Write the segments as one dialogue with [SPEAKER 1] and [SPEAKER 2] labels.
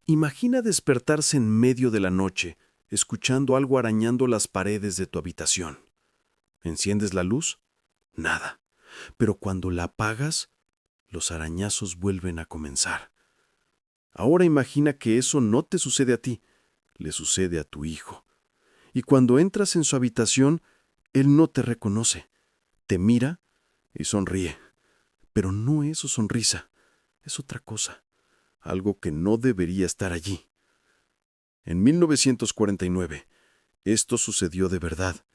[SPEAKER 1] Imagina despertarse en medio de la noche, escuchando algo arañando las paredes de tu habitación. ¿Enciendes la luz? Nada. Pero cuando la apagas, los arañazos vuelven a comenzar. Ahora imagina que eso no te sucede a ti, le sucede a tu hijo. Y cuando entras en su habitación, él no te reconoce. Te mira y sonríe. Pero no es su sonrisa, es otra cosa, algo que no debería estar allí. En 1949, esto sucedió de verdad,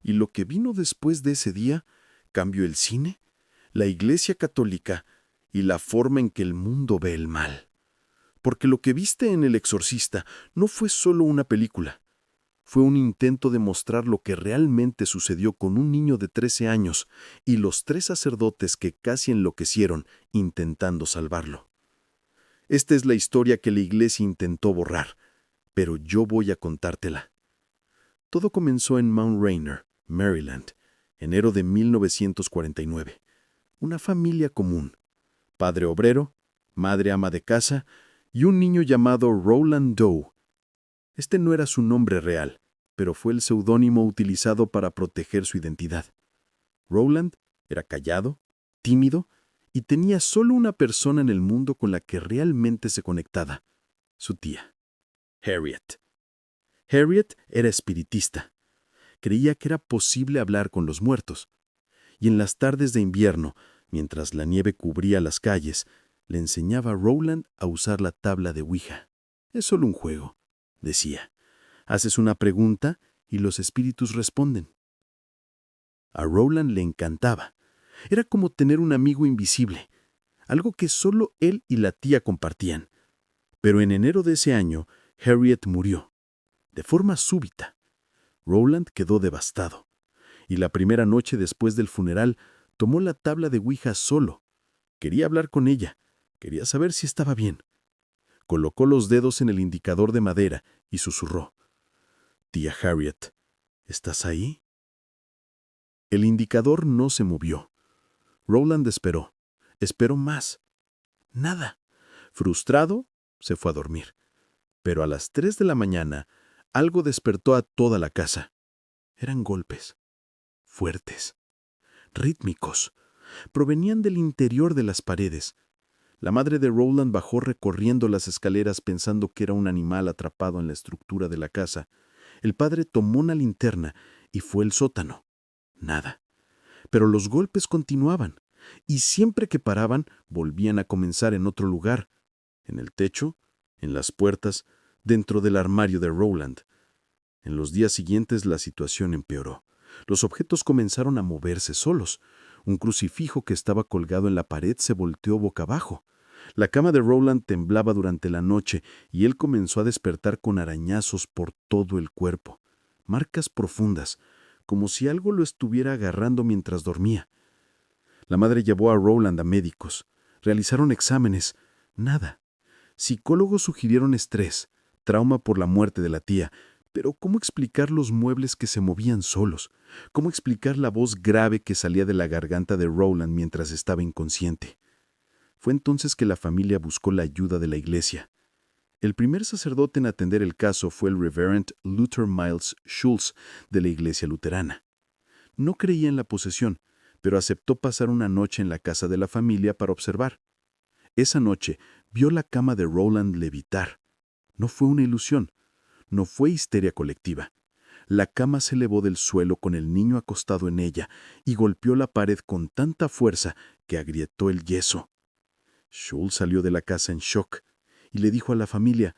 [SPEAKER 1] y lo que vino después de ese día cambió el cine, la Iglesia Católica y la forma en que el mundo ve el mal. Porque lo que viste en El Exorcista no fue solo una película, fue un intento de mostrar lo que realmente sucedió con un niño de 13 años y los 3 sacerdotes que casi enloquecieron intentando salvarlo. Esta es la historia que la Iglesia intentó borrar, pero yo voy a contártela. Todo comenzó en Mount Rainier, Maryland, enero de 1949. Una familia común, padre obrero, madre ama de casa y un niño llamado Roland Doe. Este no era su nombre real, pero fue el seudónimo utilizado para proteger su identidad. Roland era callado, tímido y tenía solo una persona en el mundo con la que realmente se conectaba, su tía, Harriet. Harriet era espiritista. Creía que era posible hablar con los muertos. Y en las tardes de invierno, mientras la nieve cubría las calles, le enseñaba a Roland a usar la tabla de Ouija. Es solo un juego, decía. Haces una pregunta y los espíritus responden. A Roland le encantaba. Era como tener un amigo invisible, algo que solo él y la tía compartían. Pero en enero de ese año, Harriet murió, de forma súbita. Roland quedó devastado, y la primera noche después del funeral tomó la tabla de Ouija solo. Quería hablar con ella, quería saber si estaba bien. Colocó los dedos en el indicador de madera y susurró. «Tía Harriet, ¿estás ahí?» El indicador no se movió. Roland esperó más. Nada. Frustrado, se fue a dormir. Pero a las 3 de la mañana, algo despertó a toda la casa. Eran golpes. Fuertes. Rítmicos. Provenían del interior de las paredes. La madre de Roland bajó recorriendo las escaleras pensando que era un animal atrapado en la estructura de la casa. El padre tomó una linterna y fue al sótano. Nada. Pero los golpes continuaban, y siempre que paraban, volvían a comenzar en otro lugar, en el techo, en las puertas, dentro del armario de Roland. En los días siguientes la situación empeoró. Los objetos comenzaron a moverse solos. Un crucifijo que estaba colgado en la pared se volteó boca abajo. La cama de Roland temblaba durante la noche y él comenzó a despertar con arañazos por todo el cuerpo. Marcas profundas, como si algo lo estuviera agarrando mientras dormía. La madre llevó a Roland a médicos. Realizaron exámenes. Nada. Psicólogos sugirieron estrés, trauma por la muerte de la tía, pero ¿cómo explicar los muebles que se movían solos? ¿Cómo explicar la voz grave que salía de la garganta de Roland mientras estaba inconsciente? Fue entonces que la familia buscó la ayuda de la iglesia. El primer sacerdote en atender el caso fue el Reverend Luther Miles Schultz de la iglesia luterana. No creía en la posesión, pero aceptó pasar una noche en la casa de la familia para observar. Esa noche vio la cama de Roland levitar. No fue una ilusión, no fue histeria colectiva. La cama se elevó del suelo con el niño acostado en ella y golpeó la pared con tanta fuerza que agrietó el yeso. Schultz salió de la casa en shock y le dijo a la familia,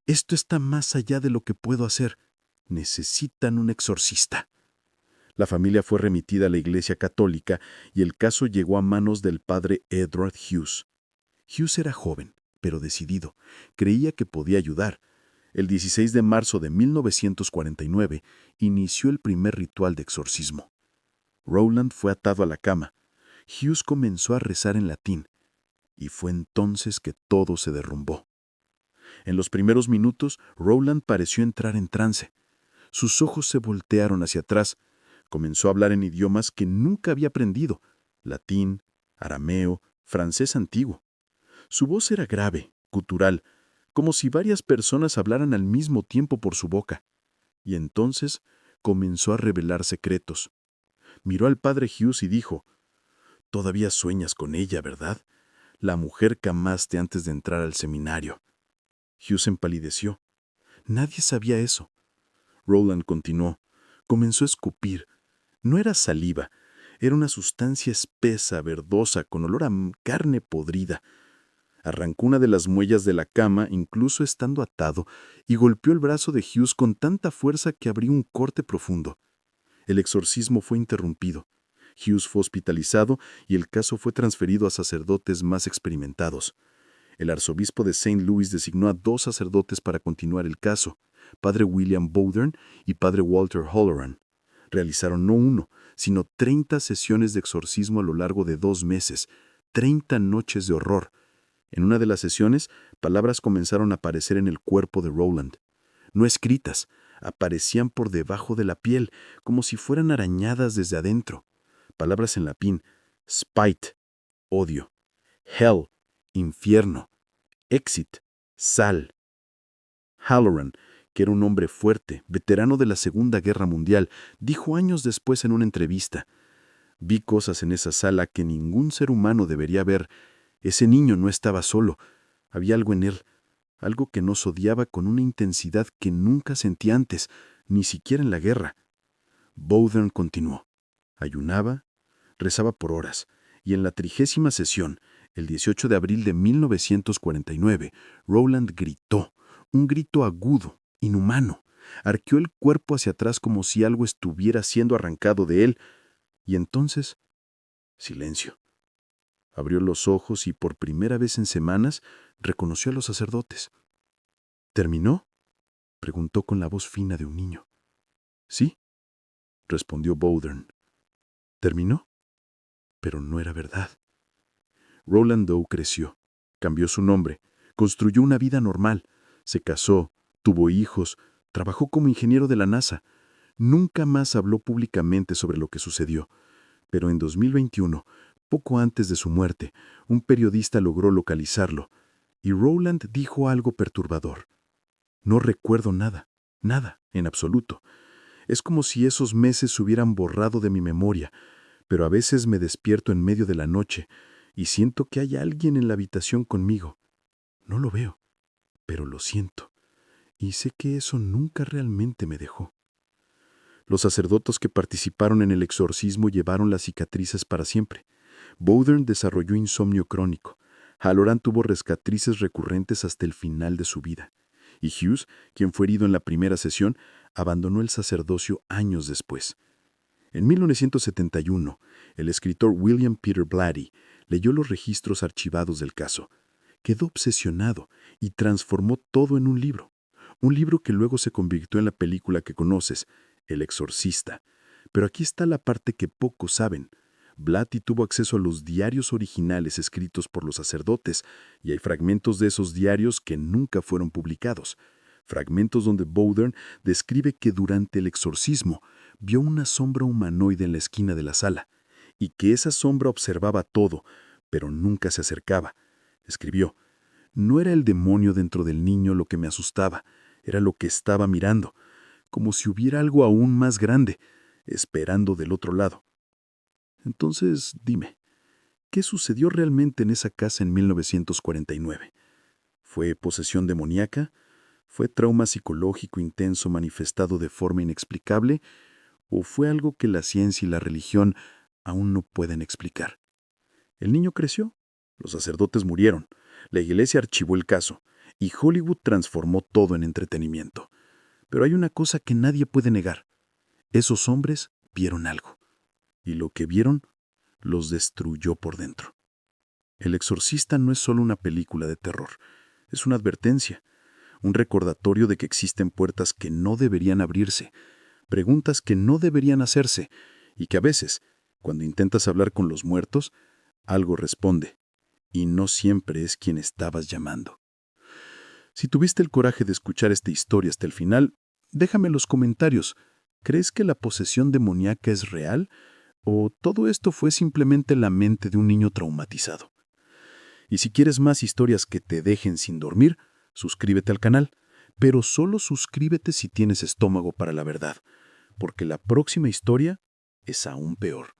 [SPEAKER 1] «Esto está más allá de lo que puedo hacer. Necesitan un exorcista». La familia fue remitida a la Iglesia Católica y el caso llegó a manos del padre Edward Hughes. Hughes era joven, pero decidido. Creía que podía ayudar. El 16 de marzo de 1949 inició el primer ritual de exorcismo. Roland fue atado a la cama. Hughes comenzó a rezar en latín. Y fue entonces que todo se derrumbó. En los primeros minutos, Roland pareció entrar en trance. Sus ojos se voltearon hacia atrás. Comenzó a hablar en idiomas que nunca había aprendido: latín, arameo, francés antiguo. Su voz era grave, gutural, como si varias personas hablaran al mismo tiempo por su boca. Y entonces comenzó a revelar secretos. Miró al padre Hughes y dijo, «Todavía sueñas con ella, ¿verdad? La mujer que amaste antes de entrar al seminario». Hughes empalideció. Nadie sabía eso. Rowland continuó. Comenzó a escupir. No era saliva, era una sustancia espesa, verdosa, con olor a carne podrida. Arrancó una de las muellas de la cama, incluso estando atado, y golpeó el brazo de Hughes con tanta fuerza que abrió un corte profundo. El exorcismo fue interrumpido. Hughes fue hospitalizado y el caso fue transferido a sacerdotes más experimentados. El arzobispo de St. Louis designó a 2 sacerdotes para continuar el caso, padre William Bowdern y padre Walter Holloran. Realizaron no uno, sino 30 sesiones de exorcismo a lo largo de 2 meses, 30 noches de horror. En una de las sesiones, palabras comenzaron a aparecer en el cuerpo de Rowland. No escritas, aparecían por debajo de la piel, como si fueran arañadas desde adentro. Palabras en latín: spite, odio; hell, infierno; exit, sal. Halloran, que era un hombre fuerte, veterano de la Segunda Guerra Mundial, dijo años después en una entrevista: «Vi cosas en esa sala que ningún ser humano debería ver. Ese niño no estaba solo. Había algo en él, algo que nos odiaba con una intensidad que nunca sentí antes, ni siquiera en la guerra». Bowdern continuó. Ayunaba, rezaba por horas, y en la 30ª sesión, el 18 de abril de 1949, Rowland gritó, un grito agudo, inhumano. Arqueó el cuerpo hacia atrás como si algo estuviera siendo arrancado de él, y entonces, silencio. Abrió los ojos y por primera vez en semanas reconoció a los sacerdotes. «¿Terminó?», preguntó con la voz fina de un niño. «Sí», respondió Bowdern. «¿Terminó?». Pero no era verdad. Rowland Doe creció, cambió su nombre, construyó una vida normal, se casó, tuvo hijos, trabajó como ingeniero de la NASA. Nunca más habló públicamente sobre lo que sucedió. Pero en 2021, poco antes de su muerte, un periodista logró localizarlo, y Rowland dijo algo perturbador. «No recuerdo nada, nada, en absoluto. Es como si esos meses se hubieran borrado de mi memoria, pero a veces me despierto en medio de la noche y siento que hay alguien en la habitación conmigo. No lo veo, pero lo siento, y sé que eso nunca realmente me dejó». Los sacerdotes que participaron en el exorcismo llevaron las cicatrices para siempre. Bowdern desarrolló insomnio crónico. Halloran tuvo rescatrices recurrentes hasta el final de su vida. Y Hughes, quien fue herido en la primera sesión, abandonó el sacerdocio años después. En 1971, el escritor William Peter Blatty leyó los registros archivados del caso. Quedó obsesionado y transformó todo en un libro que luego se convirtió en la película que conoces, El Exorcista. Pero aquí está la parte que pocos saben. Blatty tuvo acceso a los diarios originales escritos por los sacerdotes, y hay fragmentos de esos diarios que nunca fueron publicados. Fragmentos donde Bowdern describe que durante el exorcismo vio una sombra humanoide en la esquina de la sala, y que esa sombra observaba todo, pero nunca se acercaba. Escribió: «No era el demonio dentro del niño lo que me asustaba, era lo que estaba mirando, como si hubiera algo aún más grande, esperando del otro lado». Entonces, dime, ¿qué sucedió realmente en esa casa en 1949? ¿Fue posesión demoníaca? ¿Fue trauma psicológico intenso manifestado de forma inexplicable? ¿O fue algo que la ciencia y la religión aún no pueden explicar? El niño creció, los sacerdotes murieron, la iglesia archivó el caso, y Hollywood transformó todo en entretenimiento. Pero hay una cosa que nadie puede negar. Esos hombres vieron algo, y lo que vieron los destruyó por dentro. El Exorcista no es solo una película de terror, es una advertencia, un recordatorio de que existen puertas que no deberían abrirse, preguntas que no deberían hacerse, y que a veces, cuando intentas hablar con los muertos, algo responde, y no siempre es quien estabas llamando. Si tuviste el coraje de escuchar esta historia hasta el final, déjame en los comentarios. ¿Crees que la posesión demoníaca es real? ¿O todo esto fue simplemente la mente de un niño traumatizado? Y si quieres más historias que te dejen sin dormir, suscríbete al canal, pero solo suscríbete si tienes estómago para la verdad, porque la próxima historia es aún peor.